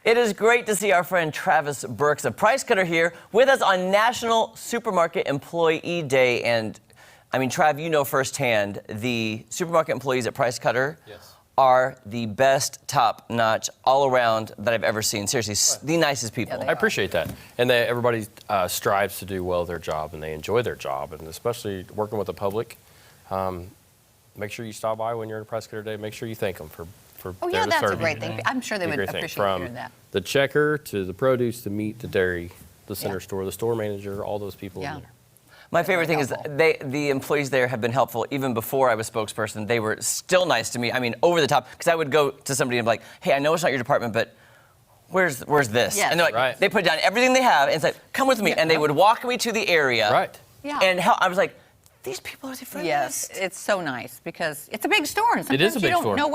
It is great to see our friend Travis Burks, a price cutter, here with us on National Supermarket Employee Day. And I mean, Trav, you know firsthand, the supermarket employees at Price Cutter are the best, top-notch, all-around that I've ever seen. Seriously, the nicest people. I appreciate that. And everybody strives to do well their job, and they enjoy their job, and especially working with the public. Make sure you stop by when you're at Price Cutter Day. Make sure you thank them for Oh, yeah, that's a great thing. I'm sure they would appreciate hearing that. From the checker to the produce, the meat, the dairy, the center store, the store manager, all those people in there. My favorite thing is the employees there have been helpful. Even before I was spokesperson, they were still nice to me. I mean, over the top. Because I would go to somebody and be like, hey, I know it's not your department, but where's this? Yes. And they're like, they put down everything they have and said, come with me. And they would walk me to the area. Right. Yeah. And I was like, these people are the friendliest. Yes, it's so nice because it's a big store, and sometimes you don't know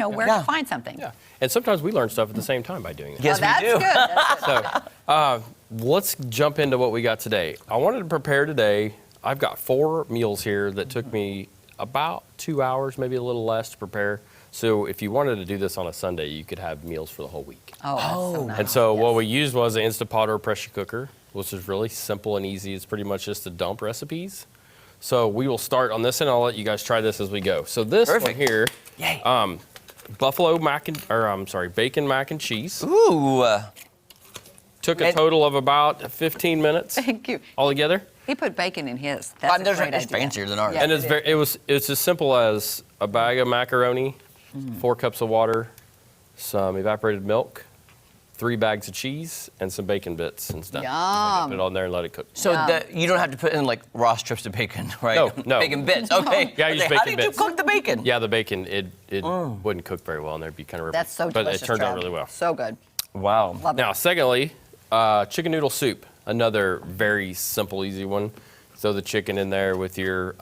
where to find something. Yeah, and sometimes we learn stuff at the same time by doing it. Yes, we do. That's good. So, let's jump into what we got today. I wanted to prepare today. I've got 4 meals here that took me about 2 hours, maybe a little less to prepare. So if you wanted to do this on a Sunday, you could have meals for the whole week. Oh, that's so nice. And so what we used was an Instapot or a pressure cooker, which is really simple and easy. It's pretty much just to dump recipes. So we will start on this, and I'll let you guys try this as we go. So this one here, bacon mac and cheese. Ooh. Took a total of about 15 minutes. Thank you. All together. He put bacon in his. That's a great it's idea. fancier than ours. Yeah, And it's as simple as a bag of macaroni, 4 cups of water, some evaporated milk, 3 bags of cheese, and some bacon bits and stuff. Yum. Put it on there and let it cook. So you don't have to put in like raw strips of bacon, right? No. Bacon bits. Okay. Yeah, I use bacon How did bits. you cook the bacon? Yeah, the bacon, it wouldn't cook very well, and there'd be kind of ripped. That's so delicious. But it turned out really well. So good. Wow. Love Now, it. secondly, chicken noodle soup. Another very simple, easy one. Throw the chicken in there with your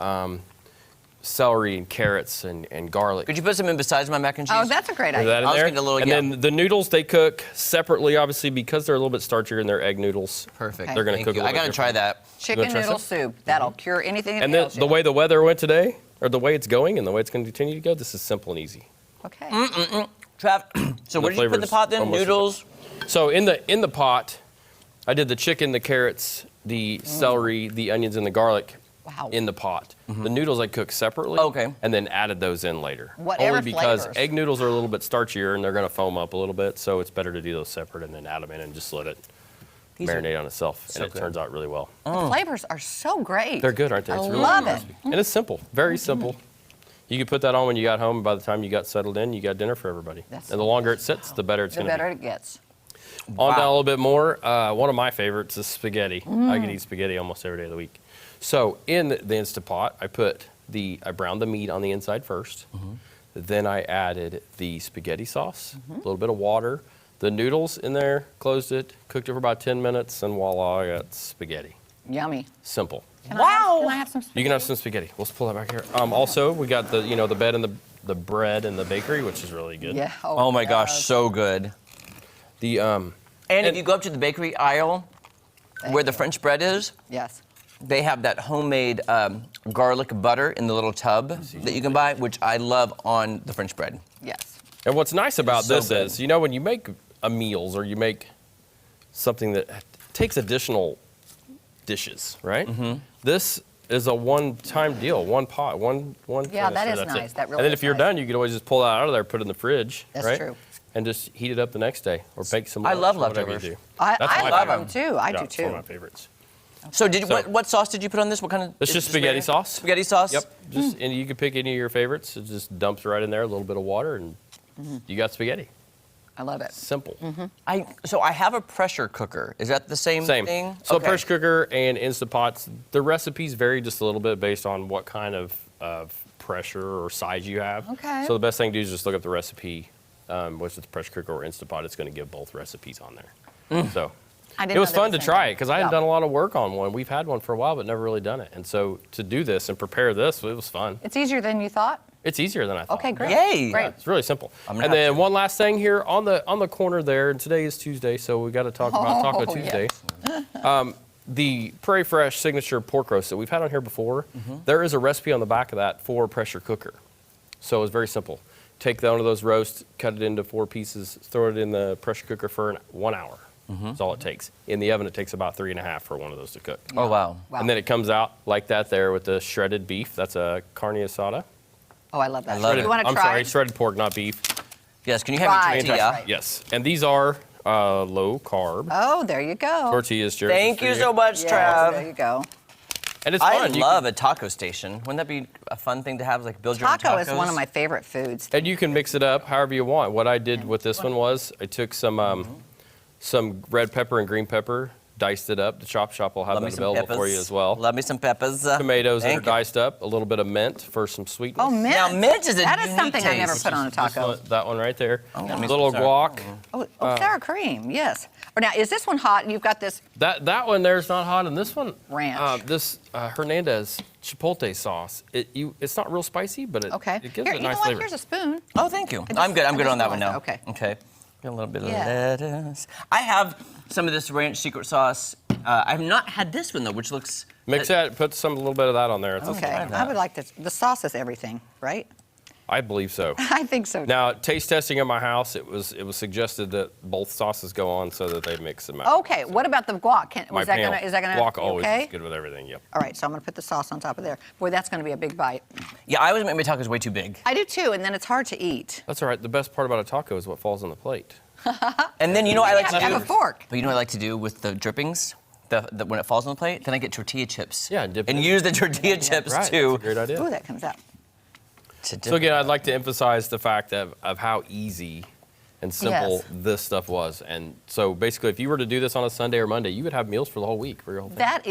celery and carrots and garlic. Could you put some in besides my mac and cheese? Oh, that's a great Put idea. that in I was there. thinking a little, and then the noodles, they cook separately, obviously, because they're a little bit starchier and they're egg noodles. Perfect. They're going to Thank cook you. a little I got to try that. Chicken try noodle some? soup. That'll cure anything. And then the way the weather went today, or the way it's going and the way it's going to continue to go, this is simple and easy. Okay. Trav, so what did you put in the flavor's pot then? almost Noodles? So in the pot, I did the chicken, the carrots, the celery, the onions, and the garlic in the pot. The noodles I cooked separately, and then added those in later. Whatever Only because flavors. egg noodles are a little bit starchier and they're going to foam up a little bit, so it's better to do those separate and then add them in and just let it marinate on itself, and it turns out really well. The flavors are so great. They're good, aren't they? I It's really love good it. recipe. And it's simple, very simple. You could put that on when you got home, and by the time you got settled in, you got dinner for everybody. And the longer it sits, the better it's The going to be. better it gets. On down a little bit more, one of my favorites is spaghetti. I could eat spaghetti almost every day of the week. So in the Instapot, I browned the meat on the inside first. Then I added the spaghetti sauce, a little bit of water, the noodles in there, closed it, cooked it for about 10 minutes, and voila, I got spaghetti. Yummy. Simple. Can I have some spaghetti? You can have some spaghetti. Let's pull that back here. Also, we got the bed and the bread and the bakery, which is really good. Yeah. Oh my gosh, so good. And if you go up to the bakery aisle where the French bread is, they have that homemade garlic butter in the little tub that you can buy, which I love on the French bread. Yes. And what's nice about this is, when you make a meals or you make something that takes additional dishes, right? This is a one-time deal, one pot, one. Yeah, that is that's nice. it. That really and then is if you're nice. done, you can always just pull that out of there, put it in the fridge, That's right? true. And just heat it up the next day, or bake some. I love whatever you leftovers. do. I my love favorite. them too. I do It's too. one of my favorites. So what sauce did you put on this? What kind of? It's just spaghetti sauce. Spaghetti sauce? Yep. And you can pick any of your favorites. It just dumps right in there, a little bit of water, and you got spaghetti. I love it. Simple. So I have a pressure cooker. Is that the same thing? So pressure cooker and Instapots, the recipes vary just a little bit based on what kind of pressure or size you have. Okay. So the best thing to do is just look up the recipe, whether it's pressure cooker or Instapot. It's going to give both recipes on there. So it was fun to try it because I hadn't done a lot of work on one. We've had one for a while, but never really done it. And so to do this and prepare this, it was fun. It's easier than you thought? It's easier than I thought. Okay, great. Yay! Great. Yeah, it's really simple. And then one last thing here on the corner there, and today is Tuesday, so we got to talk about Taco Tuesday. The Prairie Fresh signature pork roast that we've had on here before, there is a recipe on the back of that for a pressure cooker. So it's very simple. take one of those roasts, cut it into 4 pieces, throw it in the pressure cooker for 1 hour. That's all it takes. In the oven, it takes about 3.5 for one of those to cook. Oh, wow. Wow. And then it comes out like that there with the shredded beef. That's a carne asada. Oh, I love that. love it. You want to I'm try? sorry, shredded pork, not beef. Yes, can you have Right, your tortilla? right. Yes. And these are low carb Oh, there you go. tortillas. Jared, Thank for you so much, Yes, Trav. there you go. And it's I fun. You love a taco station. Wouldn't that be a fun thing to have, like build your own Taco tacos? is one of my favorite foods. And you can mix it up however you want. What I did with this one was I took some red pepper and green pepper, diced it up. The Chop Shop will have Love me that some available peppers. for you as well. Love me some peppers. Tomatoes that are Thank you. diced up, a little bit of mint for some sweetness. Oh, mint. Now, mint is a That is unique something I never taste. put on a This taco. one- that one right there. got me Little some guac. Oh, sour cream, yes. Or now, is this one hot? You've got this. That one there's not hot, and this one Ranch. this Hernandez chipotle sauce. It's not real spicy, but it Okay. it gives Here, it a you know nice what? flavor. Here's a spoon. Oh, thank you. just- I'm good. I'm I good just on that one realized now. that. Okay. Get a little bit of Yeah. lettuce. I have some of this ranch secret sauce. I've not had this one though, which looks. Mix that. Put a little bit of that on there. It's Okay. try that. I would like this. The sauce is everything, right? I believe so. I think so. Now, taste testing in my house, it was suggested that both sauces go on so that they mix them out. Okay. What about the guac? My Is that panel. gonna? Is that gonna? Guac be always okay? is good with everything. Yep. All right. So I'm gonna put the sauce on top of there. Boy, that's gonna be a big bite. Yeah, I always make my tacos way too big. I do too, and then it's hard to eat. That's all right. The best part about a taco is what falls on the plate. And then you know what I like have to to do? have a fork. But you know what I like to do with the drippings? When it falls on the plate, then I get tortilla chips. Yeah, and dip it in. use the tortilla chips Right. too. That's a great idea. Ooh, that comes out. to dip So again, I'd like to emphasize the fact of how easy and simple Yes. this stuff was. And so basically, if you were to do this on a Sunday or Monday, you would have meals for the whole week for your whole family.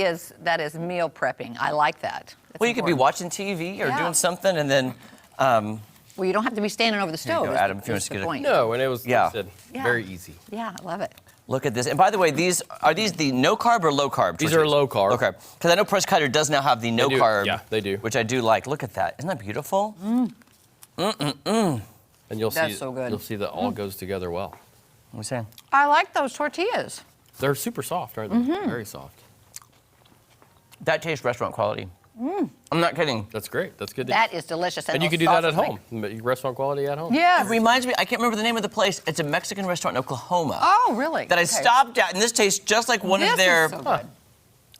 That is meal prepping. I like that. That's Well, you could be important. watching TV or Yeah. doing something, and then Well, you don't have to be standing over the you stove. go, is Adam, the- if you want is to the get a- point. No, and it was, like Yeah. I said, Yeah. very easy. Yeah, I love it. look at this. And by the way, are these the no carb or low carb? These tortillas? are low carb. Okay, because I know Press Cutter does now have the no do. carb. Yeah, they do. Which I do like. Look at that. Isn't that beautiful? And you'll That's see so good. you'll see that all goes together well. What are we saying? I like those tortillas. They're super soft, aren't they? Mm-hmm. Very soft. That tastes restaurant quality. I'm not kidding. That's great. That's good. That is delicious. and you those can do that at sauces home. Restaurant quality at home. Make... Yeah. It reminds me, I can't remember the name of the place. It's a Mexican restaurant in Oklahoma. Oh, really? That I Okay. stopped at, and this tastes just like one This of their. is so good.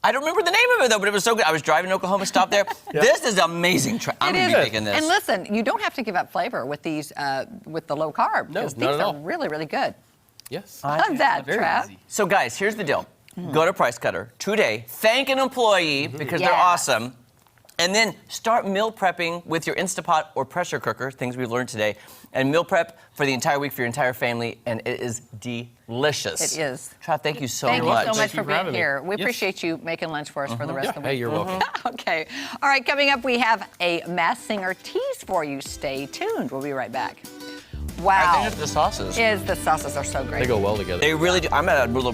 I don't remember the name of it though, but it was so good. I was driving to Oklahoma, stopped there. This is amazing. I'm It gonna is. be making this. And listen, you don't have to give up flavor with these, with the low carb. No, because not these at are all. really, really good. Yes. I love that, Very Trav. easy. So guys, here's the deal. Go to Price Cutter today, thank an employee because they're Yes. awesome, and then start meal prepping with your Instapot or pressure cooker, things we've learned today, and meal prep for the entire week for your entire family, and it is delicious. It is. Trav, thank you so Thank much. you so much Thank you for for having being me. here. We Yes. appreciate you making lunch for us for the rest Yeah. of the week. Hey, you're welcome. Okay. All right, coming up, we have a Masked Singer tease for you. Stay tuned. We'll be right back. I Wow. think it's the sauces. The sauces are so great. They go well together. They really do. I'm at a little